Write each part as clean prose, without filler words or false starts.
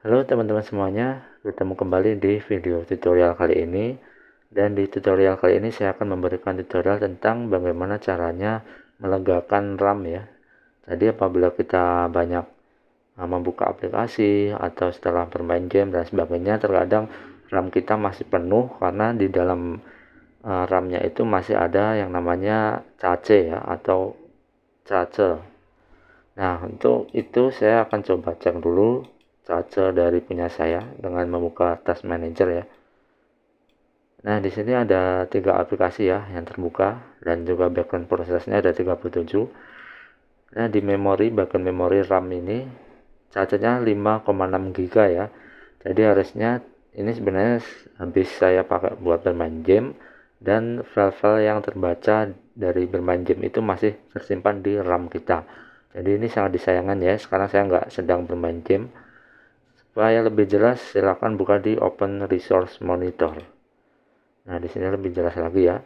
Halo teman-teman semuanya, bertemu kembali di video tutorial kali ini. Dan di tutorial kali ini saya akan memberikan tutorial tentang bagaimana caranya melegakan RAM ya. Jadi apabila kita banyak membuka aplikasi atau setelah bermain game dan sebagainya, terkadang RAM kita masih penuh karena di dalam RAM-nya itu masih ada yang namanya cache ya atau cache. Nah, untuk itu saya akan coba cek dulu cache dari punya saya dengan membuka Task Manager ya. Nah, di sini ada 3 aplikasi ya yang terbuka dan juga background prosesnya ada 37. Nah, di memori bagian memori RAM ini cacenya 5,6 GB ya. Jadi harusnya ini sebenarnya habis saya pakai buat bermain game dan file-file yang terbaca dari bermain game itu masih tersimpan di RAM kita. Jadi ini sangat disayangkan ya, sekarang saya nggak sedang bermain game. Supaya lebih jelas silakan buka di Open Resource Monitor. Nah, di sini lebih jelas lagi ya.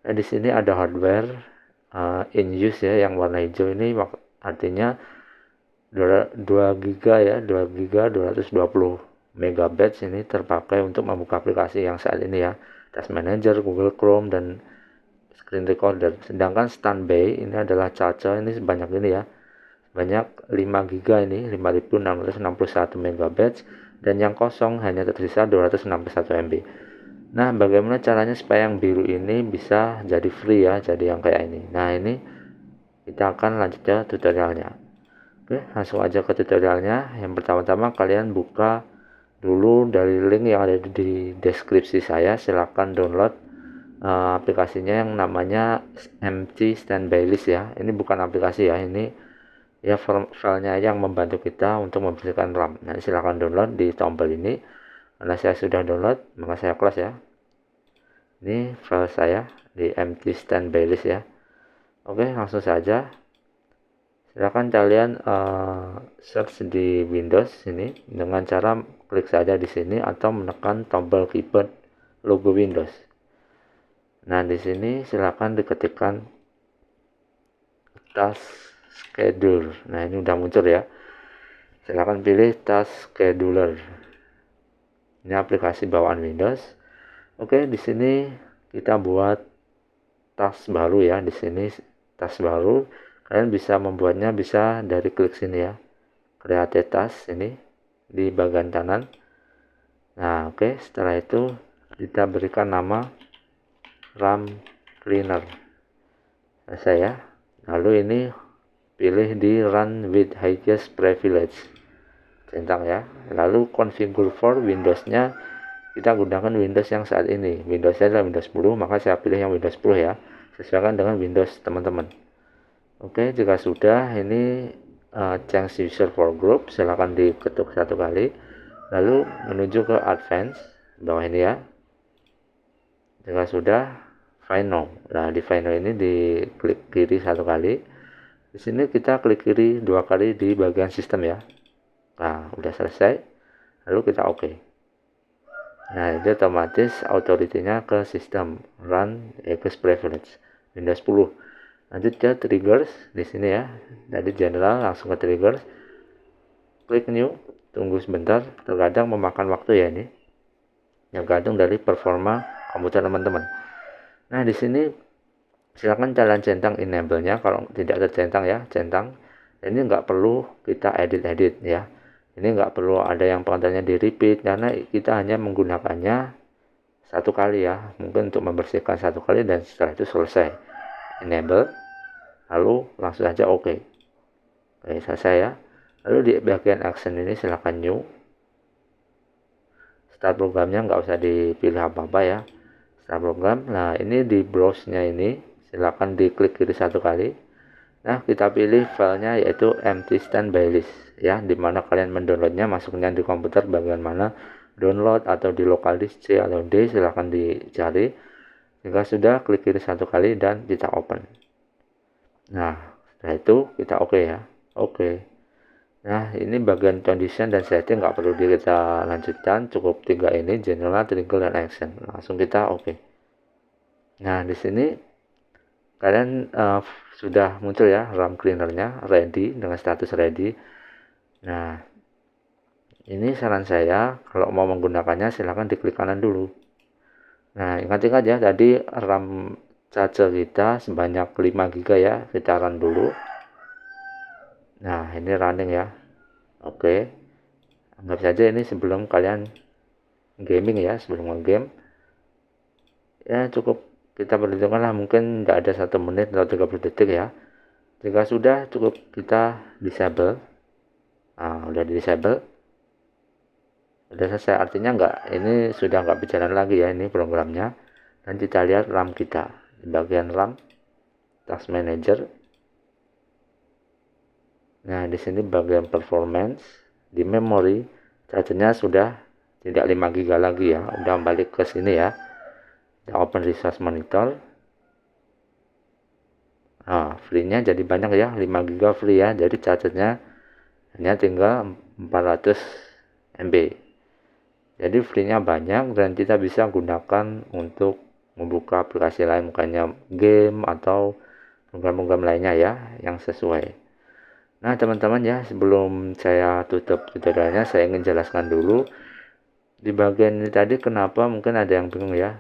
Nah, di sini ada hardware in use ya, yang warna hijau ini artinya 2 GB ya, 2 GB 220 MB ini terpakai untuk membuka aplikasi yang saat ini ya. Task Manager, Google Chrome dan Screen Recorder. Sedangkan standby ini adalah cache ini sebanyak ini ya. Banyak 5 GB ini 5661 MB dan yang kosong hanya tersisa 261 MB. Nah, bagaimana caranya supaya yang biru ini bisa jadi free ya, jadi yang kayak ini. Nah, ini kita akan lanjut ke tutorialnya. Oke, langsung aja ke tutorialnya. Yang pertama-tama kalian buka dulu dari link yang ada di deskripsi saya. Silahkan download aplikasinya yang namanya MT Standby List ya. Ini bukan aplikasi ya, ini ya filenya yang membantu kita untuk membersihkan RAM. Nah, silahkan download di tombol ini. Karena saya sudah download, maka saya close ya. Ini file saya di empty standby list ya. Oke, langsung saja. Silahkan kalian search di Windows ini dengan cara klik saja di sini atau menekan tombol keyboard logo Windows. Nah, di sini silahkan diketikkan task schedule. Nah, ini udah muncul ya. Silahkan pilih task scheduler. Ini aplikasi bawaan Windows. Oke, di sini kita buat task baru ya. Di sini task baru. Kalian bisa membuatnya bisa dari klik sini ya. Create task ini di bagian kanan. Nah, oke, setelah itu kita berikan nama RAM cleaner. Selesai ya. Lalu ini pilih di run with highest privilege. Centang ya. Lalu configure for Windows-nya kita gunakan Windows yang saat ini. Windows-nya adalah Windows 10, maka saya pilih yang Windows 10 ya. Sesuaikan dengan Windows teman-teman. Oke, jika sudah ini change user for group, silahkan diketuk 1 kali. Lalu menuju ke advance bawah ini ya. Jika sudah, final. Nah, di final ini diklik kiri 1 kali. Di sini kita klik kiri 2 kali di bagian sistem ya. Nah, udah selesai. Lalu kita oke. Nah, itu otomatis authority-nya ke sistem run access privilege Windows 10. Lanjut ke triggers di sini ya. Dari general langsung ke triggers. Klik new, tunggu sebentar, terkadang memakan waktu ya ini. Yang gantung dari performa komputer teman-teman. Nah, di sini silakan kalian centang enable-nya kalau tidak tercentang ya, centang. Ini nggak perlu kita edit-edit ya. Ini nggak perlu ada yang pengantarnya di repeat karena kita hanya menggunakannya 1 kali ya. Mungkin untuk membersihkan 1 kali dan setelah itu selesai. Enable, lalu langsung saja oke. Oke, selesai ya. Lalu di bagian action ini silakan new. Start programnya nggak usah dipilih apa-apa ya. Start program. Nah, ini di browse-nya ini silakan diklik kiri 1 kali. Nah, kita pilih filenya yaitu empty standby list ya, dimana kalian mendownloadnya, masuknya di komputer bagian mana, download atau di local disk C atau D, silahkan dicari. Jika sudah, klik kiri 1 kali dan kita open. Nah, setelah itu kita oke ya. Oke. Nah, ini bagian condition dan setting nggak perlu kita lanjutkan, cukup 3 ini, general, trigger, dan action. Langsung kita oke. Nah, di sini kalian sudah muncul ya RAM cleanernya ready dengan status ready. Nah, Ini saran saya, kalau mau menggunakannya silahkan diklik kanan dulu. Nah, ingat-ingat ya, tadi RAM charger kita sebanyak 5 GB ya, kita run dulu. Nah, ini running ya. Oke, anggap saja ini sebelum kalian gaming ya, sebelum nge-game. Ya, cukup kita perhitungkan lah, mungkin tidak ada 1 menit atau 30 detik ya. Jika sudah, cukup kita disable. Nah, udah di disable. Udah selesai, artinya ini sudah nggak berjalan lagi ya, ini programnya. Dan kita lihat RAM kita. Di bagian RAM, Task Manager. Nah, di sini bagian performance, di memori, chargernya sudah tidak 5 GB lagi ya, udah balik ke sini ya. Kita open resource monitor. Nah, free-nya jadi banyak ya, 5 GB free ya, jadi chargernya hanya tinggal 400 MB. Jadi free-nya banyak dan kita bisa gunakan untuk membuka aplikasi lain, bukannya game atau program-program lainnya ya, yang sesuai. Nah teman-teman ya, sebelum saya tutup tutorialnya, saya ingin jelaskan dulu di bagian ini tadi kenapa mungkin ada yang bingung ya,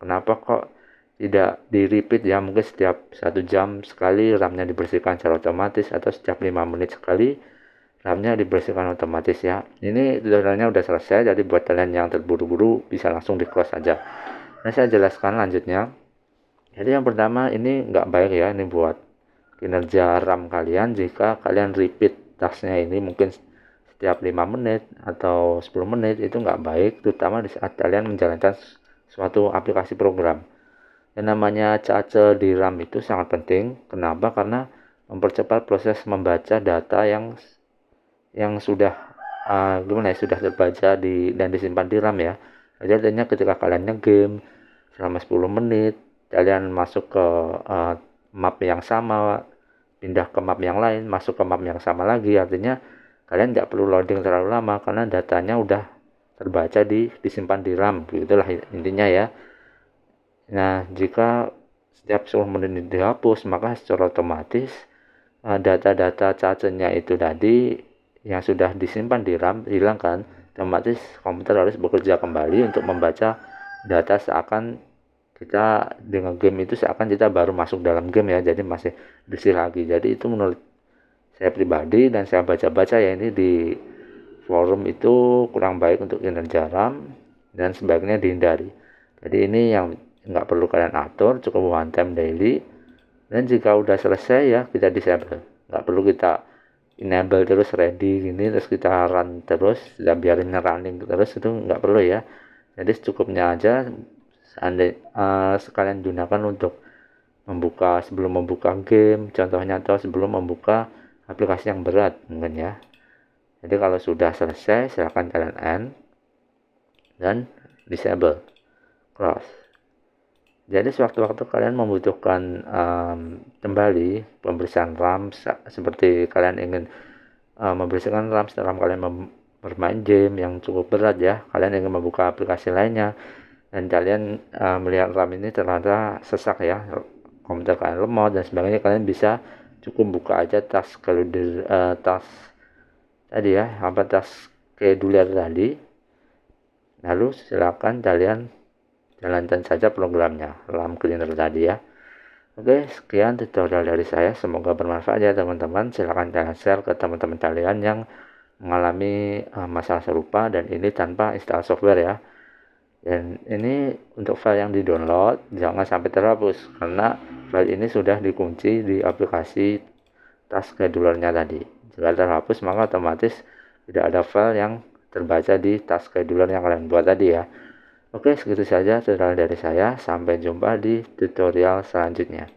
kenapa kok tidak di repeat ya, mungkin setiap 1 jam sekali RAM-nya dibersihkan secara otomatis atau setiap 5 menit sekali RAM-nya dibersihkan otomatis ya. Ini tutorialnya udah selesai, jadi buat kalian yang terburu-buru bisa langsung di close aja. Nah saya jelaskan lanjutnya. Jadi yang pertama, ini nggak baik ya, ini buat kinerja RAM kalian jika kalian repeat tasknya ini mungkin setiap 5 menit atau 10 menit, itu nggak baik, terutama di saat kalian menjalankan suatu aplikasi program. Yang namanya charger di RAM itu sangat penting. Kenapa? Karena mempercepat proses membaca data yang sudah sudah terbaca dan disimpan di RAM ya. Jadi artinya ketika kalian nge-game selama 10 menit, kalian masuk ke map yang sama, pindah ke map yang lain, masuk ke map yang sama lagi, artinya kalian tidak perlu loading terlalu lama karena datanya udah terbaca disimpan di RAM, begitulah intinya ya. Nah, jika setiap 10 menit dihapus, maka secara otomatis data-data chargernya itu tadi yang sudah disimpan di RAM hilangkan, otomatis komputer harus bekerja kembali untuk membaca data seakan kita dengan game itu seakan kita baru masuk dalam game ya, jadi masih bersih lagi. Jadi itu menurut saya pribadi dan saya baca-baca ya, ini di forum itu kurang baik untuk kinerja RAM dan sebaiknya dihindari. Jadi ini yang nggak perlu kalian atur, cukup one time daily. Dan jika udah selesai ya kita disable, nggak perlu kita enable terus ready gini terus kita run terus dan biarin running terus, itu nggak perlu ya. Jadi secukupnya aja, sekalian gunakan untuk sebelum membuka game contohnya, atau sebelum membuka aplikasi yang berat mungkin ya. Jadi kalau sudah selesai silahkan kalian end dan disable, close. Jadi sewaktu-waktu kalian membutuhkan kembali pembersihan RAM, seperti kalian ingin membersihkan RAM setelah kalian bermain game yang cukup berat ya, kalian ingin membuka aplikasi lainnya dan kalian melihat RAM ini ternyata sesak ya, komputer kalian lemot dan sebagainya, kalian bisa cukup buka aja task tadi ya, task scheduler tadi, lalu silakan kalian jalankan saja programnya, RAM cleaner tadi ya. Oke, sekian tutorial dari saya, semoga bermanfaat ya teman-teman. Silahkan kalian share ke teman-teman kalian yang mengalami masalah serupa dan ini tanpa install software ya. Dan ini untuk file yang di-download jangan sampai terhapus karena file ini sudah dikunci di aplikasi task schedulernya tadi. Jika terhapus maka otomatis tidak ada file yang terbaca di task scheduler yang kalian buat tadi ya. Oke, segitu saja tutorial dari saya. Sampai jumpa di tutorial selanjutnya.